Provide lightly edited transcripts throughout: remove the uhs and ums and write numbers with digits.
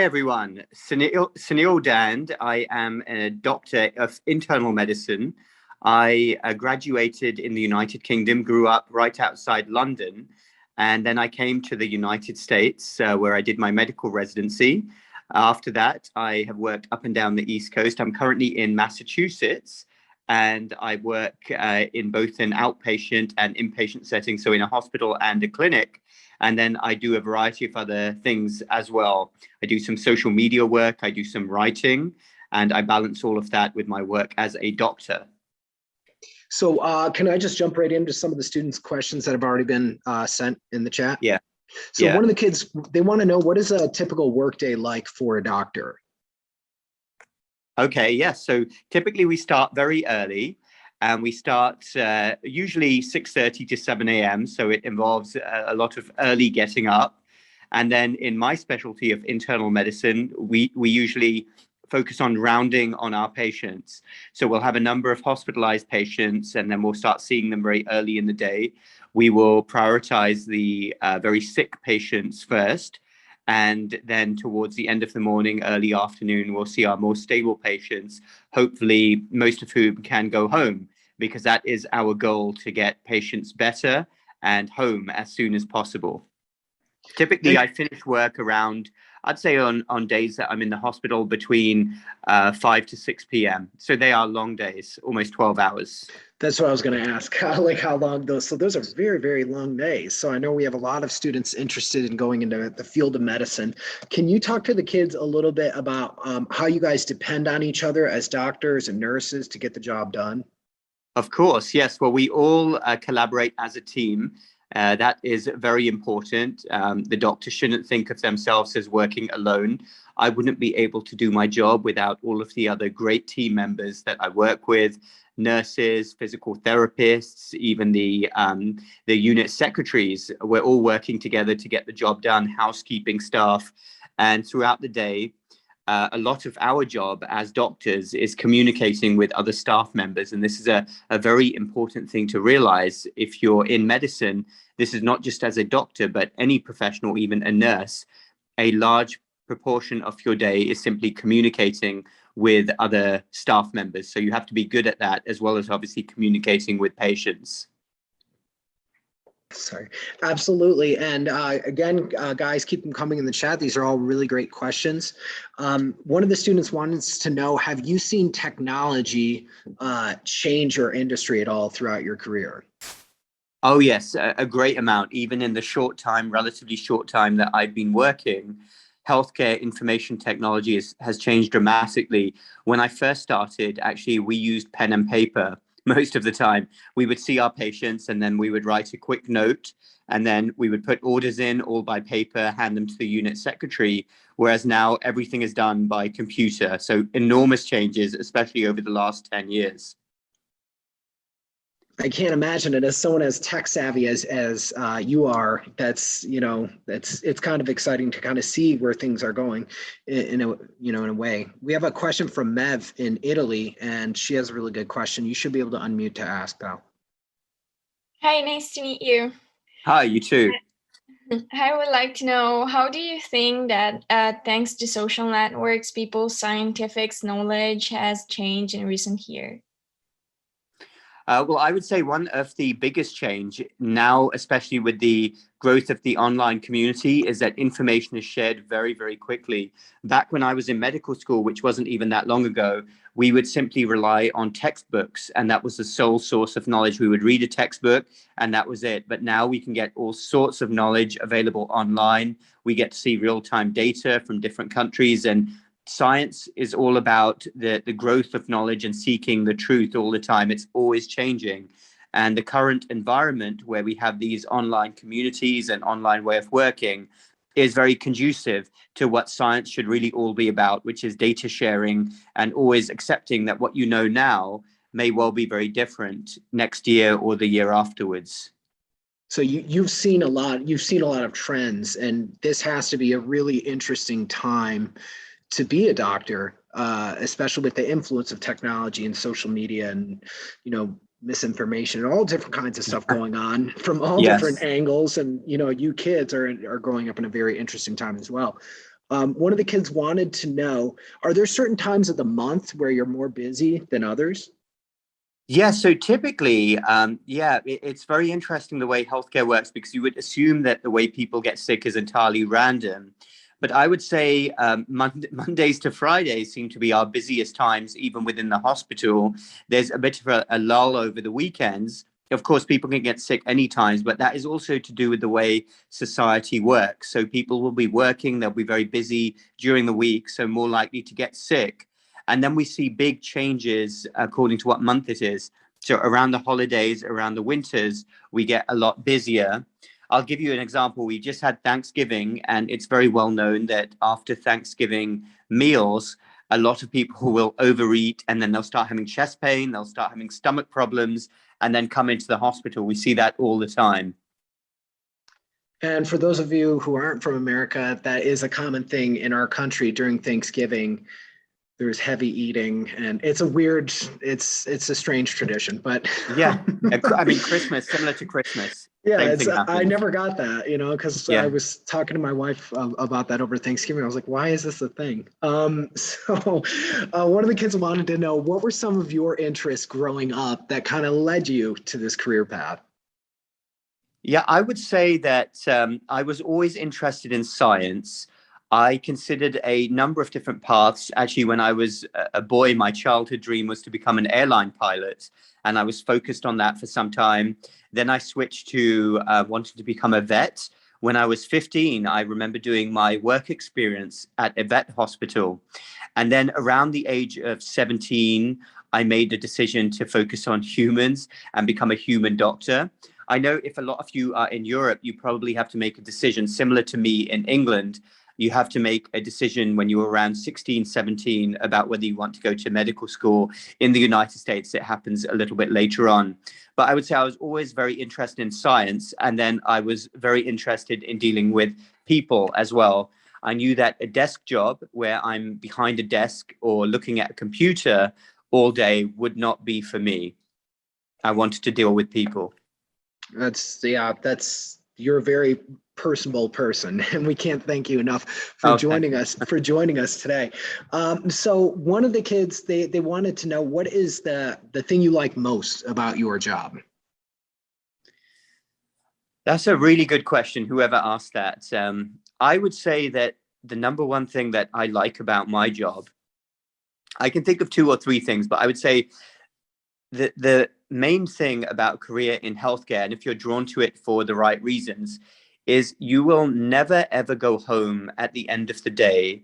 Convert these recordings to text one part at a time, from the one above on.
Hi, everyone. Suneel Dhand. I am a doctor of internal medicine. I graduated in the United Kingdom, grew up right outside London, and then I came to the United States where I did my medical residency. After that, I have worked up and down the East Coast. I'm currently in Massachusetts, and I work in both an outpatient and inpatient setting, so in a hospital and a clinic. And then I do a variety of other things as well. I do some social media work, I do some writing, and I balance all of that with my work as a doctor. So can I just jump right into some of the students' questions that have already been sent in the chat? Yeah. So one of the kids, they want to know, what is a typical workday like for a doctor? Okay, yes. So typically we start very early, and we start usually 6:30 to 7 a.m. So it involves a lot of early getting up. And then in my specialty of internal medicine, we usually focus on rounding on our patients. So we'll have a number of hospitalized patients, and then we'll start seeing them very early in the day. We will prioritize the very sick patients first. And then towards the end of the morning, early afternoon, we'll see our more stable patients, hopefully most of whom can go home, because that is our goal, to get patients better and home as soon as possible. Typically, I finish work around, I'd say on days that I'm in the hospital, between 5 to 6 p.m. So they are long days, almost 12 hours. That's what I was going to ask, like how long those, so those are very, very long days. So I know we have a lot of students interested in going into the field of medicine. Can you talk to the kids a little bit about how you guys depend on each other as doctors and nurses to get the job done? Of course, yes. Well, we all collaborate as a team. That is very important. The doctor shouldn't think of themselves as working alone. I wouldn't be able to do my job without all of the other great team members that I work with: nurses, physical therapists, even the unit secretaries. We're all working together to get the job done, housekeeping staff. And throughout the day, a lot of our job as doctors is communicating with other staff members. And this is a very important thing to realize. If you're in medicine, this is not just as a doctor, but any professional, even a nurse. A large proportion of your day is simply communicating with other staff members. So you have to be good at that, as well as obviously communicating with patients. Sorry, absolutely. And again, guys, keep them coming in the chat. These are all really great questions. One of the students wants to know, have you seen technology change your industry at all throughout your career? Oh, yes, a great amount. Even in the relatively short time that I've been working, healthcare information technology has changed dramatically. When I first started, actually, we used pen and paper most of the time. We would see our patients, and then we would write a quick note, and then we would put orders in all by paper, hand them to the unit secretary, whereas now everything is done by computer. So enormous changes, especially over the last 10 years. I can't imagine it. As someone as tech savvy as you are, that's, it's kind of exciting to kind of see where things are going in a way. We have a question from Mev in Italy, and she has a really good question. You should be able to unmute to ask, pal. Hi, nice to meet you. Hi, you too. I would like to know, how do you think that thanks to social networks, people's scientific knowledge has changed in recent years? Well, I would say one of the biggest change now, especially with the growth of the online community, is that information is shared very, very quickly. Back when I was in medical school, which wasn't even that long ago, we would simply rely on textbooks, and that was the sole source of knowledge. We would read a textbook, and that was it. But now we can get all sorts of knowledge available online. We get to see real-time data from different countries, and science is all about the growth of knowledge and seeking the truth all the time. It's always changing. And the current environment where we have these online communities and online way of working is very conducive to what science should really all be about, which is data sharing and always accepting that what you know now may well be very different next year or the year afterwards. So you've seen a lot of trends, and this has to be a really interesting time to be a doctor, especially with the influence of technology and social media and, misinformation and all different kinds of stuff going on from all different angles. And, you kids are growing up in a very interesting time as well. One of the kids wanted to know, are there certain times of the month where you're more busy than others? Yeah, so typically, it's very interesting the way healthcare works because you would assume that the way people get sick is entirely random. But I would say Mondays to Fridays seem to be our busiest times, even within the hospital. There's a bit of a lull over the weekends. Of course, people can get sick any times, but that is also to do with the way society works. So people will be working, they'll be very busy during the week, so more likely to get sick. And then we see big changes according to what month it is. So around the holidays, around the winters, we get a lot busier. I'll give you an example. We just had Thanksgiving, and it's very well known that after Thanksgiving meals, a lot of people will overeat and then they'll start having chest pain, they'll start having stomach problems, and then come into the hospital. We see that all the time. And for those of you who aren't from America, that is a common thing in our country during Thanksgiving. There's heavy eating, and it's a strange tradition, but yeah, I mean, Christmas, similar to Christmas. Yeah, I never got that, because Yeah. I was talking to my wife about that over Thanksgiving. I was like, why is this a thing? So one of the kids wanted to know, what were some of your interests growing up that kind of led you to this career path? Yeah, I would say that I was always interested in science. I considered a number of different paths. Actually, when I was a boy, my childhood dream was to become an airline pilot, and I was focused on that for some time. Then I switched to wanting to become a vet. When I was 15, I remember doing my work experience at a vet hospital. And then around the age of 17, I made a decision to focus on humans and become a human doctor. I know if a lot of you are in Europe, you probably have to make a decision similar to me in England. You have to make a decision when you're around 16, 17 about whether you want to go to medical school. In the United States, it happens a little bit later on. But I would say I was always very interested in science. And then I was very interested in dealing with people as well. I knew that a desk job where I'm behind a desk or looking at a computer all day would not be for me. I wanted to deal with people. You're a very personable person, and we can't thank you enough for joining us today. So one of the kids, they wanted to know, what is the thing you like most about your job? That's a really good question, whoever asked that. I would say that the number one thing that I like about my job, I can think of two or three things, but I would say the main thing about career in healthcare, and if you're drawn to it for the right reasons, is you will never, ever go home at the end of the day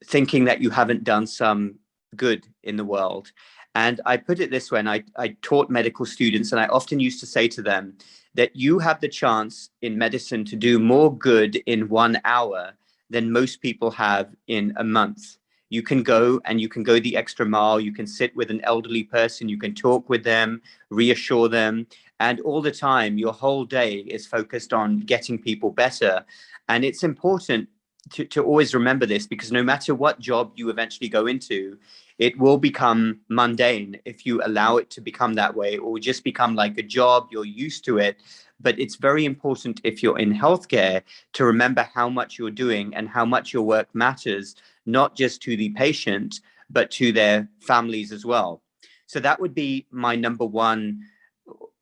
thinking that you haven't done some good in the world. And I put it this way, and I taught medical students, and I often used to say to them that you have the chance in medicine to do more good in 1 hour than most people have in a month. You can go the extra mile. You can sit with an elderly person. You can talk with them, reassure them. And all the time, your whole day is focused on getting people better. And it's important to always remember this, because no matter what job you eventually go into, it will become mundane if you allow it to become that way, or just become like a job. You're used to it. But it's very important, if you're in healthcare, to remember how much you're doing and how much your work matters, not just to the patient, but to their families as well. So that would be my number one,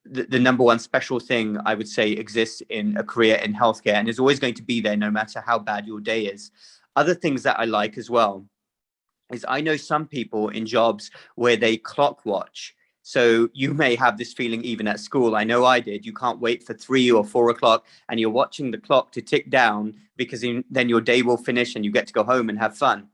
the number one special thing I would say exists in a career in healthcare, and is always going to be there no matter how bad your day is. Other things that I like as well is I know some people in jobs where they clock watch. So you may have this feeling even at school. I know I did. You can't wait for 3 or 4 o'clock and you're watching the clock to tick down, because then your day will finish and you get to go home and have fun.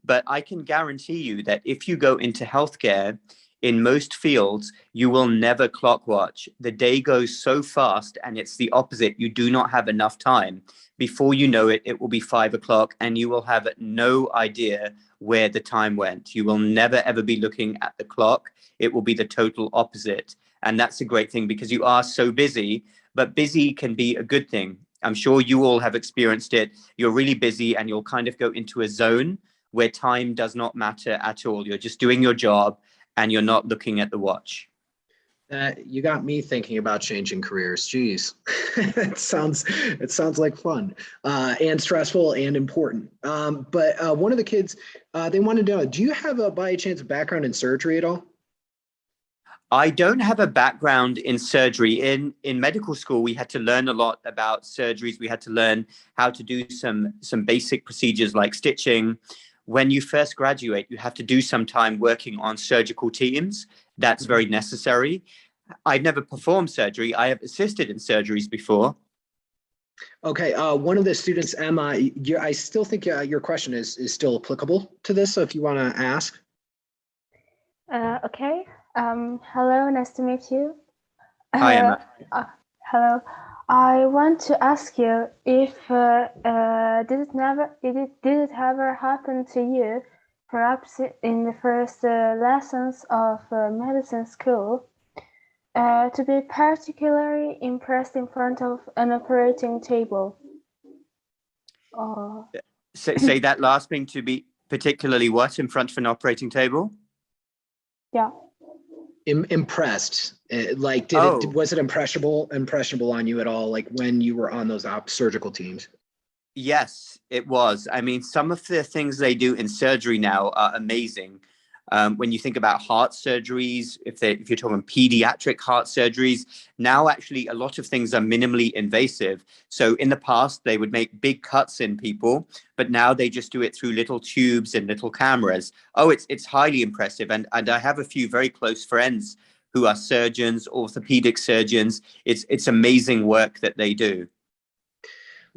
But I can guarantee you that if you go into healthcare, in most fields, you will never clock watch. The day goes so fast, and it's the opposite. You do not have enough time. Before you know it, it will be 5 o'clock and you will have no idea where the time went. You will never, ever be looking at the clock. It will be the total opposite. And that's a great thing, because you are so busy, but busy can be a good thing. I'm sure you all have experienced it. You're really busy and you'll kind of go into a zone where time does not matter at all. You're just doing your job and you're not looking at the watch. You got me thinking about changing careers. Geez, it sounds like fun and stressful and important. But one of the kids, they wanted to know, do you have by chance a background in surgery at all? I don't have a background in surgery. In medical school, we had to learn a lot about surgeries. We had to learn how to do some basic procedures like stitching. When you first graduate, you have to do some time working on surgical teams. That's very necessary. I've never performed surgery. I have assisted in surgeries before. Okay, one of the students, Emma, I still think your question is still applicable to this. So if you want to ask. Okay. Hello, nice to meet you. Hi, Emma. Hello. I want to ask you if did it ever happen to you, perhaps in the first lessons of medicine school, to be particularly impressed in front of an operating table? Say that last thing, to be particularly what in front of an operating table? Yeah. Impressed, like was it impressionable on you at all, like when you were on those surgical teams? Yes, it was. I mean, some of the things they do in surgery now are amazing. When you think about heart surgeries, if you're talking pediatric heart surgeries, now actually a lot of things are minimally invasive. So in the past, they would make big cuts in people, but now they just do it through little tubes and little cameras. Oh, it's highly impressive. And I have a few very close friends who are surgeons, orthopedic surgeons. It's amazing work that they do.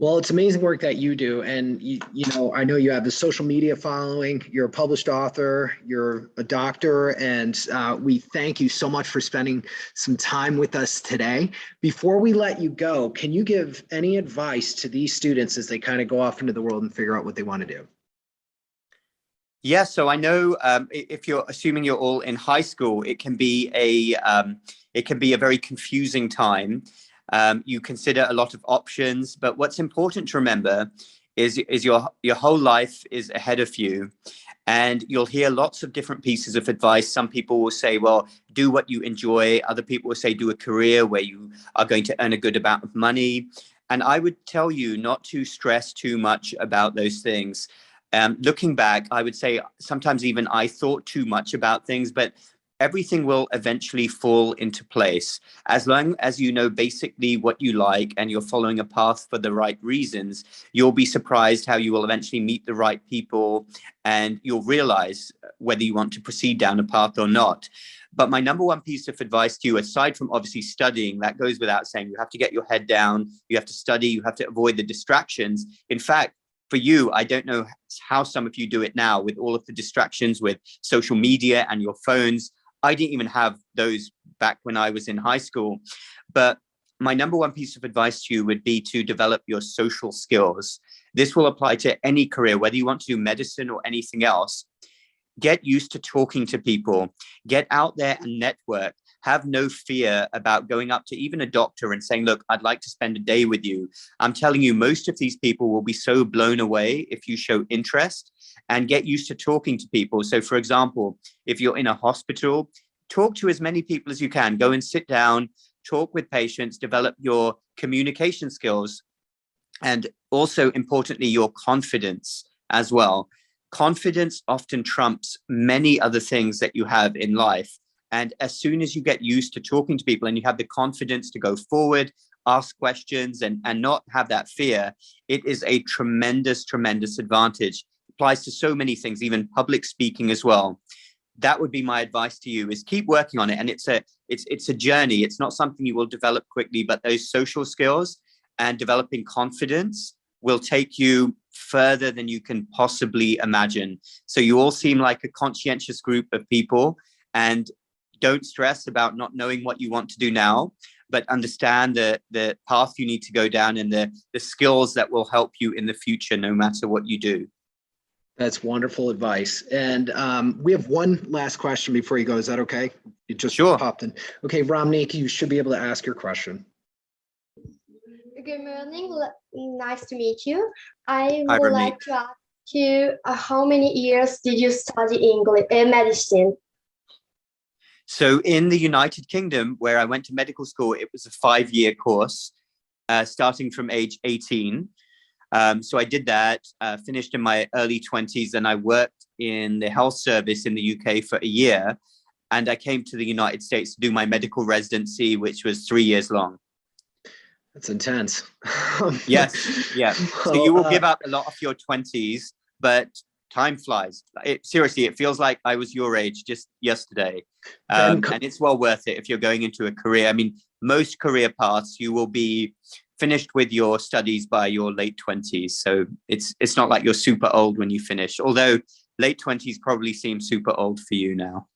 Well, it's amazing work that you do. And, you know, I know you have the social media following, you're a published author, you're a doctor, and we thank you so much for spending some time with us today. Before we let you go, can you give any advice to these students as they kind of go off into the world and figure out what they want to do? Yeah, so I know if you're assuming you're all in high school, it can be a very confusing time. You consider a lot of options, but what's important to remember is your whole life is ahead of you, and you'll hear lots of different pieces of advice. Some people will say, well, do what you enjoy. Other people will say, do a career where you are going to earn a good amount of money. And I would tell you not to stress too much about those things. Looking back, I would say sometimes even I thought too much about things, but everything will eventually fall into place. As long as you know basically what you like and you're following a path for the right reasons, you'll be surprised how you will eventually meet the right people, and you'll realize whether you want to proceed down a path or not. But my number one piece of advice to you, aside from obviously studying, that goes without saying, you have to get your head down, you have to study, you have to avoid the distractions. In fact, for you, I don't know how some of you do it now with all of the distractions with social media and your phones. I didn't even have those back when I was in high school. But my number one piece of advice to you would be to develop your social skills. This will apply to any career, whether you want to do medicine or anything else. Get used to talking to people, get out there and network. Have no fear about going up to even a doctor and saying, look, I'd like to spend a day with you. I'm telling you, most of these people will be so blown away if you show interest, and get used to talking to people. So for example, if you're in a hospital, talk to as many people as you can. Go and sit down, talk with patients, develop your communication skills, and also importantly, your confidence as well. Confidence often trumps many other things that you have in life. And as soon as you get used to talking to people and you have the confidence to go forward, ask questions, and not have that fear, it is a tremendous, tremendous advantage. It applies to so many things, even public speaking as well. That would be my advice to you, is keep working on it. And it's a journey. It's not something you will develop quickly, but those social skills and developing confidence will take you further than you can possibly imagine. So you all seem like a conscientious group of people, and don't stress about not knowing what you want to do now, but understand the path you need to go down and the skills that will help you in the future, no matter what you do. That's wonderful advice. And we have one last question before you go. Is that okay? It just popped in. Okay, Ramnik, you should be able to ask your question. Good morning. Nice to meet you. I would like to ask you, how many years did you study English medicine? So in the United Kingdom, where I went to medical school, it was a 5-year course, starting from age 18. So I did that, finished in my early 20s, and I worked in the health service in the UK for a year. And I came to the United States to do my medical residency, which was 3 years long. That's intense. Yes, yeah. So Well, you will give up a lot of your 20s, but time flies. Seriously, it feels like I was your age just yesterday. And it's well worth it if you're going into a career. I mean, most career paths, you will be finished with your studies by your late 20s. So it's not like you're super old when you finish, although late 20s probably seem super old for you now.